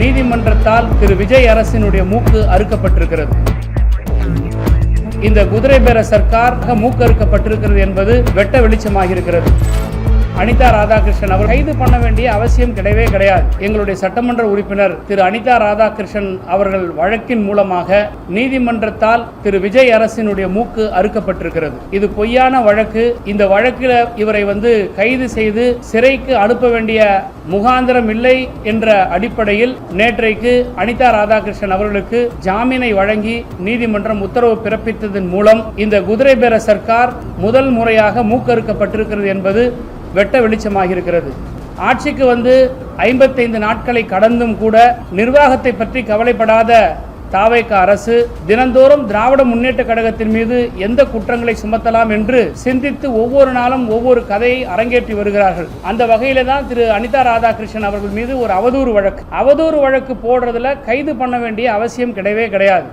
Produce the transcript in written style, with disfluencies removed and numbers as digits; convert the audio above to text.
நீதிமன்றத்தால் திரு விஜய் அரசினுடைய மூக்கு அறுக்கப்பட்டிருக்கிறது. இந்த குதிரை பேர சர்க்கார் மூக்கு அறுக்கப்பட்டிருக்கிறது என்பது வெட்ட வெளிச்சமாக இருக்கிறது. அனிதா ராதாகிருஷ்ணன் அவர் கைது பண்ண வேண்டிய அவசியம் கிடையவே கிடையாது. எங்களுடைய சட்டமன்ற உறுப்பினர் திரு அனிதா ராதாகிருஷ்ணன் அவர்கள் வழக்கின் மூலமாக நீதிமன்றத்தால் திரு விஜய் அரசினுடைய மூக்கு அறுக்கப்பட்டிருக்கிறது. இது பொய்யான வழக்கு. இந்த வழக்கில் இவரை கைது செய்து சிறைக்கு அனுப்ப வேண்டிய முகாந்திரம் இல்லை என்ற அடிப்படையில் நேற்றைக்கு அனிதா ராதாகிருஷ்ணன் அவர்களுக்கு ஜாமீனை வழங்கி நீதிமன்றம் உத்தரவு பிறப்பித்ததன் மூலம் இந்த குதிரை பேர சர்க்கார் முதல் முறையாக மூக்கறுக்கப்பட்டிருக்கிறது என்பது வெட்ட வெளிச்சமாக இருக்கிறது. ஆட்சிக்கு 55 நாட்களை கடந்தும் கூட நிர்வாகத்தை பற்றி கவலைப்படாத தாவேக அரசு தினந்தோறும் திராவிட முன்னேற்ற கழகத்தின் மீது எந்த குற்றங்களை சுமத்தலாம் என்று சிந்தித்து ஒவ்வொரு நாளும் ஒவ்வொரு கதையை அரங்கேற்றி வருகிறார்கள். அந்த வகையில தான் திரு அனிதா ராதாகிருஷ்ணன் அவர்கள் மீது ஒரு அவதூறு வழக்கு போடுறதுல கைது பண்ண வேண்டிய அவசியம் கிடையவே கிடையாது.